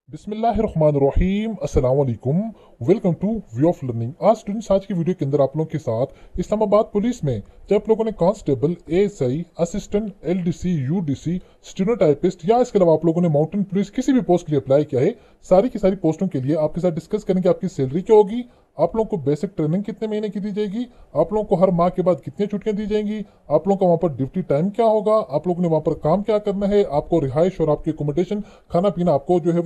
बिस्मिल्लाहिर्रहमानिर्रहीम अस्सलाम वालेकुम। Welcome two way of learning. आज स्टूडेंट्स आज की वीडियो के अंदर आप लोगों के साथ इस्लामाबाद पुलिस में जब आप लोगों ने constable, ASI, assistant, LDC, UDC, stenotypist या इसके अलावा आप लोगों ने माउंटेन पुलिस किसी भी पोस्ट के लिए अप्लाई किया है, सारी की सारी पोस्टों के लिए आपके साथ डिस्कस करेंगे। आपकी सैलरी क्या होगी, आप लोगों को बेसिक ट्रेनिंग कितने महीने की दी जाएगी, आप लोगों को हर माह के बाद कितनी छुट्टियां दी जाएंगी, आप लोगों का वहां पर ड्यूटी टाइम क्या होगा, आप लोगों ने वहां पर काम क्या करना है, आपको रिहाइश और आपकी अकोमोडेशन, खाना पीना आपको जो है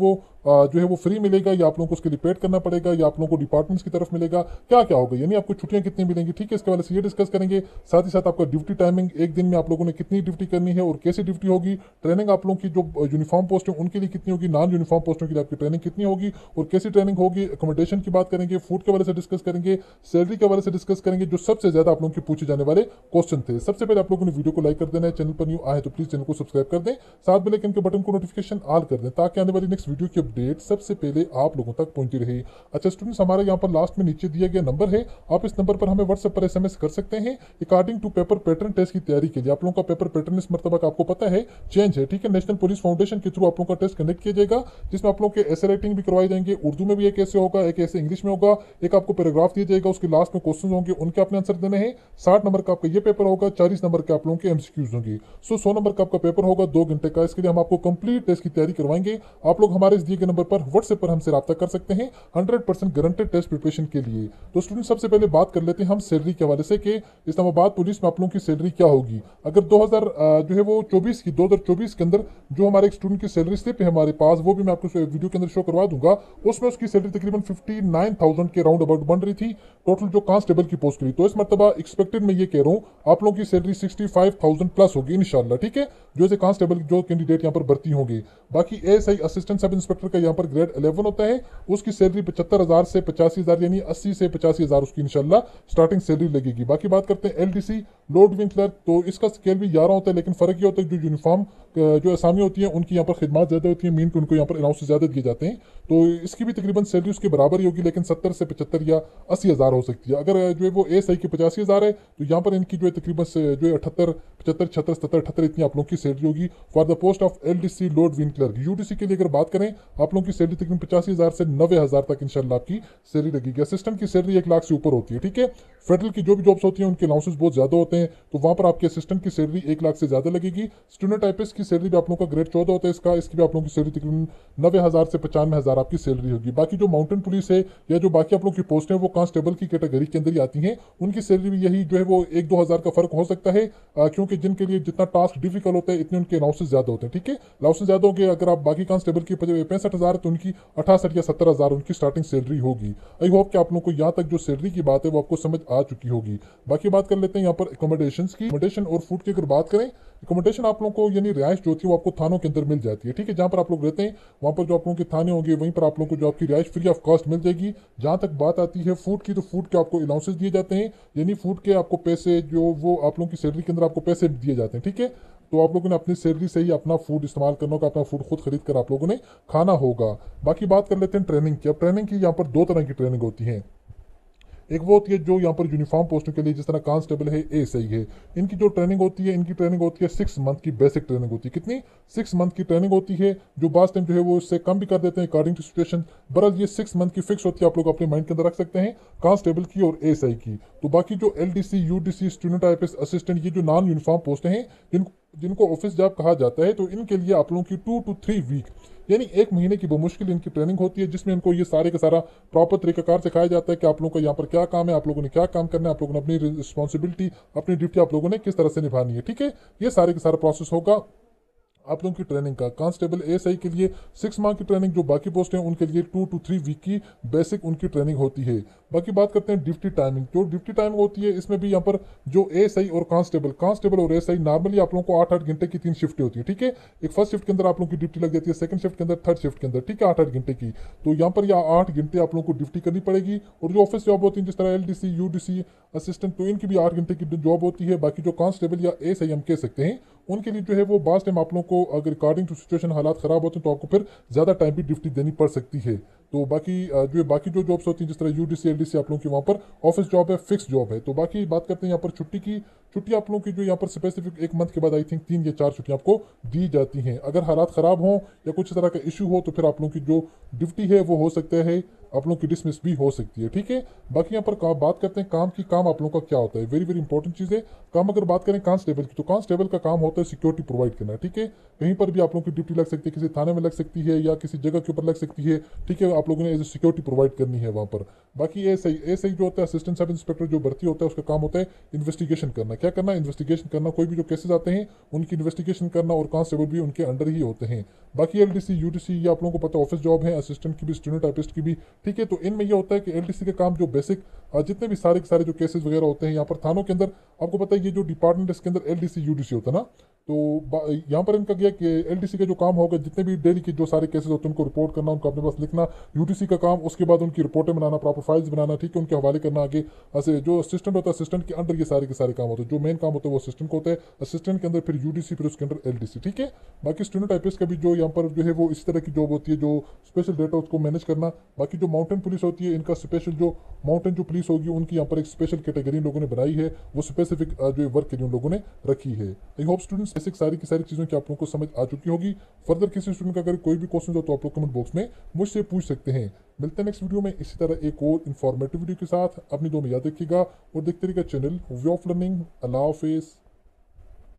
वो फ्री मिलेगा या आप लोगों को उसके लिए पेड करना पड़ेगा या आप लोगों को डिपार्टमेंट्स की तरफ मिलेगा, क्या क्या होगा, यानी आपको छुट्टियां कितनी मिलेंगी। ठीक है, इसके वाले से ये डिस्कस करेंगे। साथ ही साथ आपका ड्यूटी टाइमिंग, एक दिन में आप लोगों ने कितनी ड्यूटी करनी है और कैसी ड्यूटी होगी, ट्रेनिंग आप लोगों की जो यूनिफॉर्म पोस्ट है उनके लिए कितनी होगी, नॉन यूनिफॉर्म पोस्टों के लिए आपकी ट्रेनिंग कितनी होगी और कैसी ट्रेनिंग होगी, अकोमोडेशन की बात करेंगे, फूड के बारे से डिस्कस करेंगे, सैलरी के बारे से डिस्कस करेंगे, जो सबसे ज्यादा आप लोगों के पूछे जाने वाले क्वेश्चन थे। सबसे पहले आप लोगों ने वीडियो को लाइक कर देना है, चैनल पर न्यू आए तो प्लीज चैनल को सब्सक्राइब कर दें, साथ बेल आइकन के बटन को नोटिफिकेशन ऑल कर दें ताकि आने वाली नेक्स्ट वीडियो की अपडेट सबसे पहले आप लोगों तक पहुंची रहे। अच्छा स्टूडेंट्स, हमारे यहाँ पर लास्ट में नीचे दिया गया नंबर है, आप इस नंबर पर हमें व्हाट्सएप पर एसएमएस कर सकते हैं। According to paper pattern test की तैयारी के लिए आप लोगों का पेपर पैटर्न इस मरतबा का आपको पता है चेंज है। ठीक है, नेशनल पुलिस फाउंडेशन के थ्रू आप लोगों का टेस्ट कंडक्ट किया जाएगा जिसमें आप लोगों के ऐसे राइटिंग भी करवाई जाएंगे, उर्दू में भी एक ऐसे होगा, एक ऐसे इंग्लिश में होगा, एक आपको पैराग्राफ दिया जाएगा, उसके लास्ट में क्वेश्चन होंगे, उनके आपने आंसर देने हैं। 60 नंबर का आपका ये पेपर होगा, 40 नंबर के आप लोगों के एमसीक्यूज होंगे। 100 नंबर का आपका पेपर होगा 2 घंटे का। इसके लिए हम आपको कंप्लीट टेस्ट की तैयारी करवाएंगे। आप लोग हमारे इस दिए गए नंबर पर व्हाट्सएप पर हमसे रब्ता कर सकते हैं 100% गारंटेड टेस्ट प्रिपरेशन के लिए। तो स्टूडेंट सबसे पहले बात कर लेते हैं हम सैलरी के हवाले से कि इस्लामाबाद पुलिस में आप लोगों की सैलरी क्या होगी। अगर 2000 जो है वो 2024 के अंदर जो हमारे एक स्टूडेंट की सैलरी स्लिप है हमारे पास, वो भी मैं आपको वीडियो के अंदर शो करवा दूंगा। उसमें उसकी सैलरी तकरीबन 59,000 के राउंड अबाउट बन रही थी टोटल जो कांस्टेबल की पोस्ट के लिए। तो इस मरतबा एक्सपेक्टेड मैं ये कह रहा हूँ आप लोगों की सैलरी 65,000 प्लस होगी इंशाल्लाह। ठीक है, जो ऐसे कांस्टेबल जो कैंडिडेट यहाँ पर भर्ती होंगे। बाकी एएसआई असिस्टेंट सब इंस्पेक्टर का यहाँ पर ग्रेड 11 होता है, उसकी सैलरी 75,000 से 85,000 यानी 80 से 85,000 उसकी इंशाल्लाह स्टार्टिंग सैलरी लगेगी। बाकी बात करते हैं एलडीसी लोड विंग क्लर्क, तो इसका स्केल भी 11 होता है, लेकिन फर्क ये होता है जो यूनिफॉर्म जो असामी होती है उनकी यहाँ पर खिदमत ज़्यादा होती है, मीन के उनको यहाँ पर अलाउंस ज़्यादा दिए जाते हैं। तो इसकी भी तकरीबन सैलरी उसके बराबर ही होगी, लेकिन 70 से 75 या 80,000 हो सकती है। अगर जो है वो एएसआई की 85,000 है तो यहाँ पर इनकी जो है तकरीबन जो है 78, 75, 76, 77, 78 इतनी आप लोगों की सैलरी होगी for the post of LDC load wing clerk. UDC के लिए अगर बात करें आप लोगों की सैलरी तकरीबन 85,000 से 90,000 तक इंशाल्लाह आपकी सैलरी लगेगी। असिस्टेंट की सैलरी 1 लाख से ऊपर होती है। ठीक है, फेडरल की जो भी जॉब्स होती हैं उनके अलाउंसेस बहुत ज्यादा होते हैं, तो वहां पर आपके असिस्टेंट की सैलरी 1 लाख से ज्यादा लगेगी। स्टेनोटाइपिस्ट की सैलरी भी आप लोगों का ग्रेड 14 होता है, इसकी भी आप लोगों की सैलरी तकरीबन 90,000 से 95,000 आपकी सैलरी होगी। बाकी जो माउंटेन पुलिस है या जो बाकी आप लोगों की पोस्ट है वो कांस्टेबल की कैटेगरी के अंदर ही आती हैं, उनकी सैलरी भी यही जो है वो 1-2 हज़ार का फर्क हो सकता है, क्योंकि जिनके लिए जितना टास्क डिफिकल्ट होता है इतने उनके अलाउंसेस ज्यादा होते हैं। ठीक है, अलाउंसेस ज्यादा होंगे, अगर आप बाकी कांस्टेबल की 65,000 तो उनकी 68 या 70,000 उनकी स्टार्टिंग सैलरी होगी। आई होप कि आप लोगों को यहाँ तक जो सैलरी की बात है वो आपको समझ आ चुकी होगी। बाकी बात कर लेते हैं यहाँ पर अकोमोडेशन की। अकोमोडेशन और फूड की अगर बात करें, अकोमोडेशन आप लोगों को यानी रिहाइश जो होती है वो आपको थानों के अंदर मिल जाती है। ठीक है, जहाँ पर आप लोग रहते हैं वहाँ पर जो आप लोगों के थाने होंगे वहीं पर आप लोगों को जो आपकी रिहाइश फ्री ऑफ कॉस्ट मिल जाएगी। जहाँ तक बात आती है फूड की, तो फूड के आपको अलाउंसेस दिए जाते हैं, यानी फूड के आपको पैसे जो वो आप लोगों की सैलरी के अंदर आपको पैसे दिए जाते हैं। ठीक है, तो आप लोगों ने अपनी सैलरी से ही अपना फूड इस्तेमाल करना होगा, अपना फूड खुद खरीद कर आप लोगों ने खाना होगा। बाकी बात कर लेते हैं ट्रेनिंग की। अब ट्रेनिंग की यहाँ पर 2 तरह की ट्रेनिंग होती है। एक वो होती है जो यहाँ पर यूनिफॉर्म पोस्टों के लिए, जिस तरह कांस्टेबल है, एएसआई है, इनकी जो ट्रेनिंग होती है, इनकी ट्रेनिंग होती है 6 मंथ की बेसिक ट्रेनिंग होती है। कितनी? 6 मंथ की ट्रेनिंग होती है, जो बास टाइम जो है वो इससे कम भी कर देते हैं अकॉर्डिंग टू सिचुएशन। बहरहाल ये 6 मंथ की फिक्स होती है, आप लोग अपने माइंड के अंदर रख सकते हैं, कांस्टेबल की और एएसआई की। तो बाकी जो एलडीसी, यूडीसी, स्टेनोटाइपिस्ट, असिस्टेंट, ये जो नॉन यूनिफॉर्म पोस्ट हैं जिनको ऑफिस जॉब कहा जाता है, तो इनके लिए आप लोगों की 2 to 3 वीक यानी 1 महीने की बमुश्किल इनकी ट्रेनिंग होती है, जिसमें इनको ये सारे का सारा प्रॉपर तरीकाकार सिखाया जाता है कि आप लोगों का यहाँ पर क्या काम है, आप लोगों ने क्या काम करना है, आप लोगों ने अपनी रिस्पॉन्सिबिलिटी, अपनी ड्यूटी आप लोगों ने किस तरह से निभानी है। ठीक है, ये सारे का सारा प्रोसेस होगा आप लोगों की ट्रेनिंग का। कांस्टेबल, एएसआई के लिए 6 माह की ट्रेनिंग, जो बाकी पोस्ट हैं उनके लिए 2 to 3 वीक की बेसिक उनकी ट्रेनिंग होती है। बाकी बात करते हैं ड्यूटी टाइमिंग। जो ड्यूटी टाइमिंग होती है इसमें भी यहाँ पर जो एएसआई और कांस्टेबल और एएसआई नॉर्मली आप लोगों को 8-8 घंटे की 3 शिफ्टें होती है। ठीक है, एक फर्स्ट शिफ्ट के अंदर आप लोगों की ड्यूटी लग जाती है, सेकंड शिफ्ट के अंदर, थर्ड शिफ्ट के अंदर। ठीक है, 8-8 घंटे की। तो यहाँ पर 8 घंटे आप लोगों को ड्यूटी करनी पड़ेगी। और जो ऑफिस जॉब होती है जिस तरह एलडीसी, यूडीसी, असिस्टेंट, तो इनकी भी 8 घंटे की जॉब होती है। बाकी जो कांस्टेबल या एएसआई हम कह सकते हैं उनके लिए जो है वो बास टाइम आप लोगों को अगर अकॉर्डिंग टू सिचुएशन हालात ख़राब होते हैं तो आपको फिर ज़्यादा टाइम भी ड्यूटी देनी पड़ सकती है। तो बाकी जो जॉब्स होती हैं जिस तरह यूडीसी एलडीसी आप लोगों की वहाँ पर ऑफिस जॉब है, फिक्स जॉब है। तो बाकी बात करते हैं यहाँ पर छुट्टी की। छुट्टी आप लोगों की जो यहाँ पर स्पेसिफिक एक मंथ के बाद आई थिंक 3 या 4 छुट्टियाँ आपको दी जाती हैं। अगर हालात ख़राब हों या कुछ तरह का इशू हो तो फिर आप लोगों की जो ड्यूटी है वो हो सकता है आप लोगों की डिसमिस भी हो सकती है, ठीक है। बाकी यहाँ पर बात करते हैं काम की। काम आप लोगों का क्या होता है, वेरी वेरी इंपॉर्टेंट चीज़ है। काम अगर बात करें कांस्टेबल की, तो कांस्टेबल का काम होता है सिक्योरिटी प्रोवाइड करना, ठीक है। कहीं पर भी आप लोगों की ड्यूटी लग सकती है, किसी थाने में लग सकती है या किसी जगह के ऊपर लग सकती है, ठीक है। आप लोगों ने एज ए सिक्योरिटी प्रोवाइड करनी है वहाँ पर। बाकी एसआई जो होता है, असिस्टेंट सब इंस्पेक्टर जो भर्ती होता है, उसका काम होता है इन्वेस्टिगेशन करना। क्या करना, इन्वेस्टिगेशन करना। कोई भी जो केसेस आते हैं उनकी इन्वेस्टिगेशन करना, और कांस्टेबल भी उनके अंडर ही होते हैं। बाकी एलडीसी यूडीसी ये आप लोगों को पता है ऑफिस जॉब है, असिस्टेंट की भी, स्टेनोटाइपिस्ट की भी, ठीक है। तो इनमें ये होता है कि एलडीसी के काम जो बेसिक जितने भी सारे के सारे जो केसेस वगैरह होते हैं यहाँ पर थानों के अंदर, आपको पता है ये जो डिपार्टमेंट है इसके अंदर एलडीसी यूडीसी होता है ना। तो यहाँ पर इनका क्या कि एलडीसी का जो काम होगा, जितने भी डेली के जो सारे केसेस होते हैं उनको रिपोर्ट करना, उनको अपने पास लिखना। यूडीसी का काम उसके बाद उनकी रिपोर्टें बनाना, प्रॉपर फाइल्स बनाना, ठीक है, उनके हवाले करना आगे। ऐसे जो असिस्टेंट होता है, असिस्टेंट के अंडर ये सारे के सारे काम होते हैं। जो मेन काम होता है वो असिस्टेंट को होता है, असिस्टेंट के अंदर फिर यूडीसी, फिर उसके अंदर एलडीसी, ठीक है। बाकी स्टेनोटाइपिस्ट का भी जो यहाँ पर जो है वो इस तरह की जॉब होती है, जो स्पेशल डेटा उसको मैनेज करना। बाकी जो माउंटेन पुलिस होती है, इनका स्पेशल जो माउंटेन जो पुलिस होगी उनकी यहाँ पर एक स्पेशल कैटेगरी लोगों ने बनाई है, वो स्पेसिफिक जो वर्क के लोगों ने रखी है। आई होप स्टूडेंट्स बेसिक सारी की सारी चीज़ों की आप लोगों को समझ आ चुकी होगी। फर्दर किसी स्टूडेंट का अगर कोई भी क्वेश्चन हो तो आप लोग कमेंट बॉक्स में मुझसे पूछ सकते हैं। मिलते हैं नेक्स्ट वीडियो में इसी तरह एक और इन्फॉर्मेटिव वीडियो के साथ। अपनी दो में याद रखिएगा और देखते रहिएगा चैनल वे ऑफ लर्निंग। अल्लाह हाफिज़।